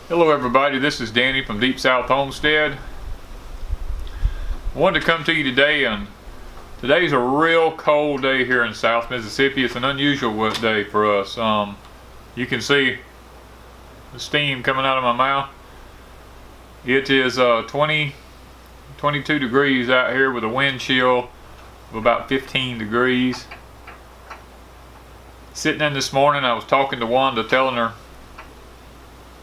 Hello everybody, this is Danny from Deep South Homestead. I wanted to come to you today, and today's a real cold day here in South Mississippi. It's an unusual day for us. You can see the steam coming out of my mouth. It is 22 degrees out here with a wind chill of about 15 degrees. Sitting in this morning, I was talking to Wanda, telling her,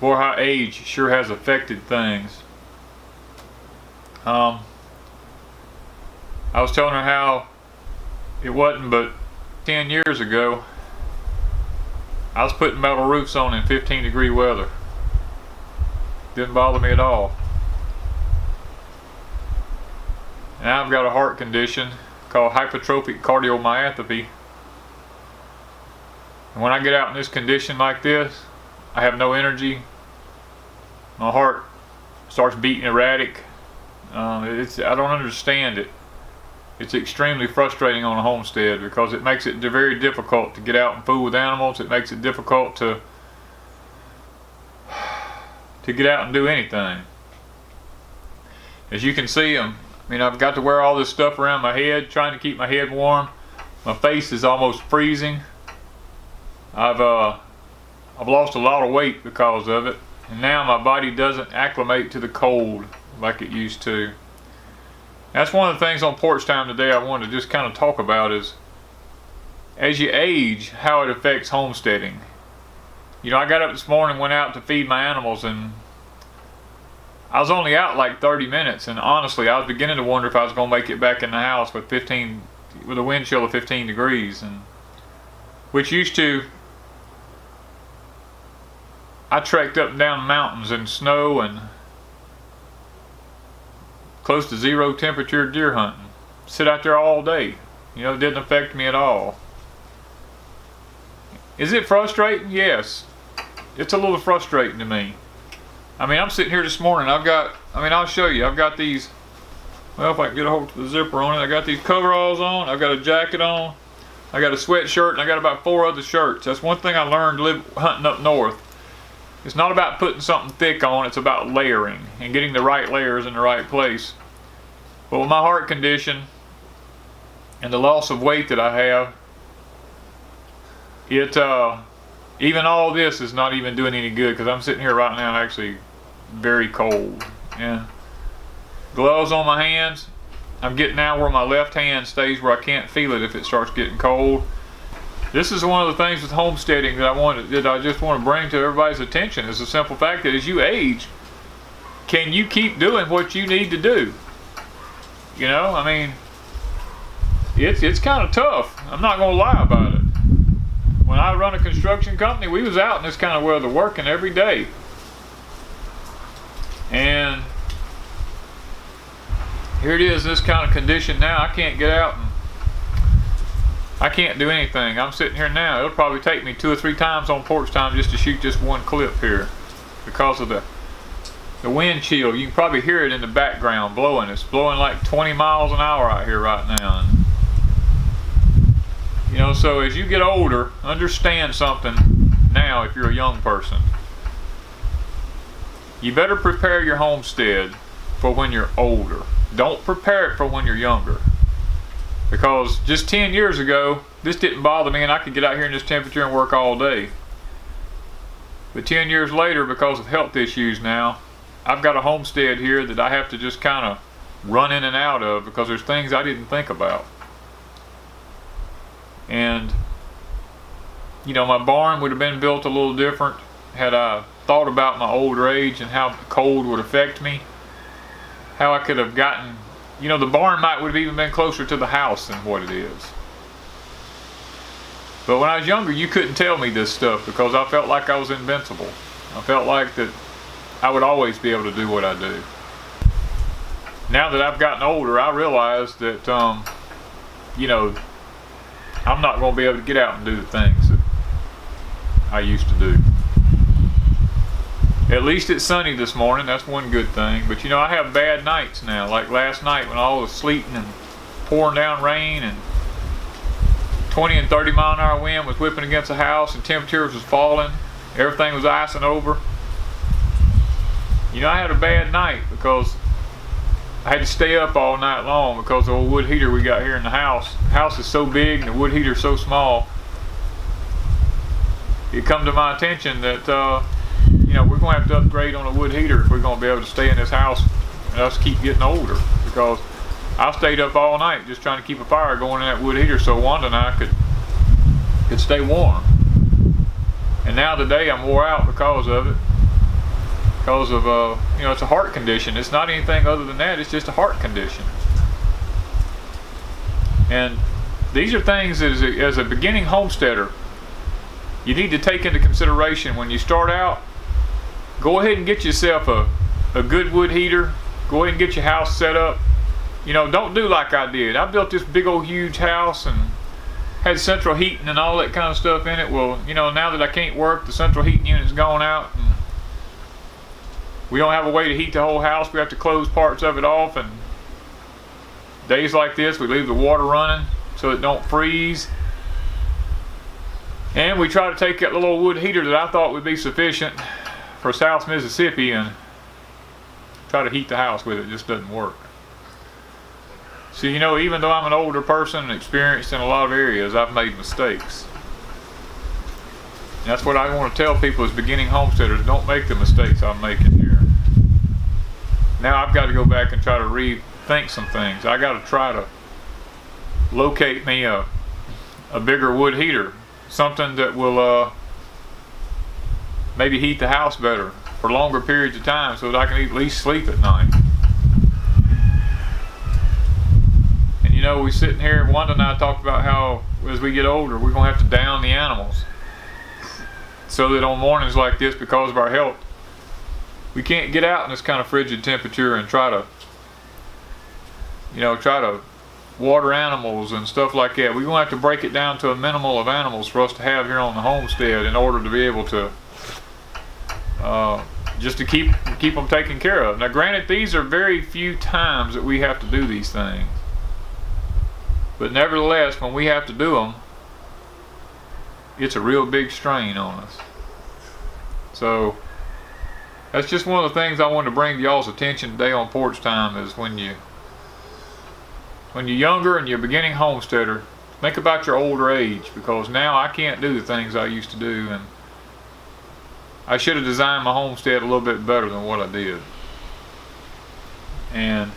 boy, how age sure has affected things. I was telling her how it wasn't but 10 years ago I was putting metal roofs on in 15-degree weather. Didn't bother me at all. Now I've got a heart condition called hypertrophic cardiomyopathy. And when I get out in this condition like this, I have no energy. My heart starts beating erratic. I don't understand it. It's extremely frustrating on a homestead because it makes it very difficult to get out and fool with animals. It makes it difficult to get out and do anything. As you can see, I've got to wear all this stuff around my head, trying to keep my head warm. My face is almost freezing. I've lost a lot of weight because of it. And now my body doesn't acclimate to the cold like it used to. That's one of the things on Porch Time today I wanted to just kind of talk about is, as you age, how it affects homesteading. I got up this morning, went out to feed my animals, and I was only out like 30 minutes, and honestly I was beginning to wonder if I was going to make it back in the house with a wind chill of 15 degrees, and which used to, I trekked up and down mountains in snow and close to zero temperature deer hunting. Sit out there all day. It didn't affect me at all. Is it frustrating? Yes. It's a little frustrating to me. I'm sitting here this morning. I'll show you. I've got these, well, if I can get a hold of the zipper on it, I got these coveralls on, I've got a jacket on, I got a sweatshirt, and I got about 4 other shirts. That's one thing I learned hunting up north. It's not about putting something thick on, it's about layering and getting the right layers in the right place. But with my heart condition and the loss of weight that I have, even all this is not even doing any good, because I'm sitting here right now actually very cold. And gloves on my hands. I'm getting now where my left hand stays where I can't feel it if it starts getting cold. This is one of the things with homesteading that I just want to bring to everybody's attention, is the simple fact that as you age, can you keep doing what you need to do? It's kind of tough. I'm not going to lie about it. When I run a construction company, we was out in this kind of weather working every day. And here it is, this kind of condition now. I can't get out and I can't do anything. I'm sitting here now. It'll probably take me 2 or 3 times on Porch Time just to shoot just one clip here because of the wind chill. You can probably hear it in the background blowing. It's blowing like 20 miles an hour out here right now. So as you get older, understand something now. If you're a young person, you better prepare your homestead for when you're older. Don't prepare it for when you're younger. Because just 10 years ago, this didn't bother me and I could get out here in this temperature and work all day. But 10 years later, because of health issues now, I've got a homestead here that I have to just kind of run in and out of because there's things I didn't think about. And, my barn would have been built a little different had I thought about my older age and how the cold would affect me. How I could have gotten, the barn would have even been closer to the house than what it is. But when I was younger, you couldn't tell me this stuff because I felt like I was invincible. I felt like that I would always be able to do what I do. Now that I've gotten older, I realize that, I'm not going to be able to get out and do the things that I used to do. At least it's sunny this morning. That's one good thing. But I have bad nights now. Like last night when all the sleeting and pouring down rain and 20 and 30 mile an hour wind was whipping against the house and temperatures was falling. Everything was icing over. You know, I had a bad night because I had to stay up all night long because of the old wood heater we got here in the house. The house is so big and the wood heater is so small. It come to my attention that you know, we're going to have to upgrade on a wood heater if we're going to be able to stay in this house and us keep getting older, because I stayed up all night just trying to keep a fire going in that wood heater so Wanda and I could stay warm. And now today I'm wore out because of it. Because of, you know, it's a heart condition. It's not anything other than that. It's just a heart condition. And these are things as a beginning homesteader, you need to take into consideration when you start out. Go ahead and get yourself a good wood heater. Go ahead and get your house set up. You know, don't do like I did. I built this big old huge house and had central heating and all that kind of stuff in it. Well, you know, now that I can't work, the central heating unit's gone out. And we don't have a way to heat the whole house. We have to close parts of it off, and days like this we leave the water running so it don't freeze. And we try to take that little old wood heater that I thought would be sufficient for South Mississippi and try to heat the house with it. It just doesn't work. So, you know, even though I'm an older person and experienced in a lot of areas, I've made mistakes. And that's what I want to tell people as beginning homesteaders: don't make the mistakes I'm making here. Now I've got to go back and try to rethink some things. I got to try to locate me a bigger wood heater, something that will maybe heat the house better for longer periods of time, so that I can at least sleep at night. And you know, we sitting here, Wanda and I talked about how as we get older we're going to have to down the animals, so that on mornings like this, because of our health, we can't get out in this kind of frigid temperature and try to water animals and stuff like that. We're going to have to break it down to a minimal of animals for us to have here on the homestead in order to be able to just to keep them taken care of. Now granted, these are very few times that we have to do these things, but nevertheless, when we have to do them, it's a real big strain on us. So that's just one of the things I wanted to bring to y'all's attention today on Porch Time, is when you're younger and you're a beginning homesteader, think about your older age, because now I can't do the things I used to do, and I should have designed my homestead a little bit better than what I did. And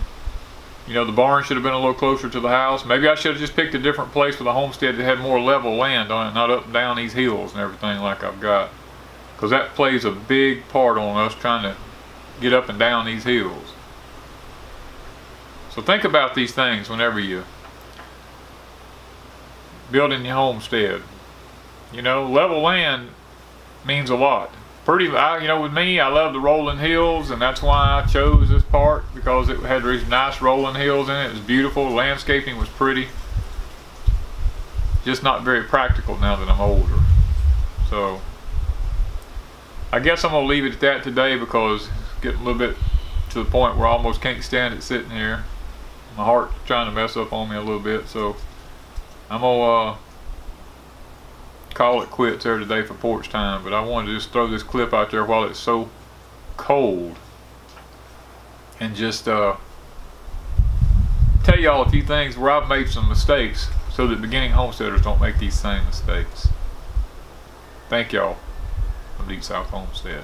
you know, the barn should have been a little closer to the house. Maybe I should have just picked a different place for the homestead that had more level land on it, not up and down these hills and everything like I've got, because that plays a big part on us trying to get up and down these hills. So think about these things whenever you building your homestead. You know, level land means a lot. You know, with me, I love the rolling hills, and that's why I chose this part, because it had these nice rolling hills in it. It was beautiful. The landscaping was pretty. Just not very practical now that I'm older. So I guess I'm gonna leave it at that today, because it's getting a little bit to the point where I almost can't stand it sitting here. My heart's trying to mess up on me a little bit, so I'm gonna call it quits there today for Porch Time. But I wanted to just throw this clip out there while it's so cold, and just tell y'all a few things where I've made some mistakes, so that beginning homesteaders don't make these same mistakes. Thank y'all from Deep South Homestead.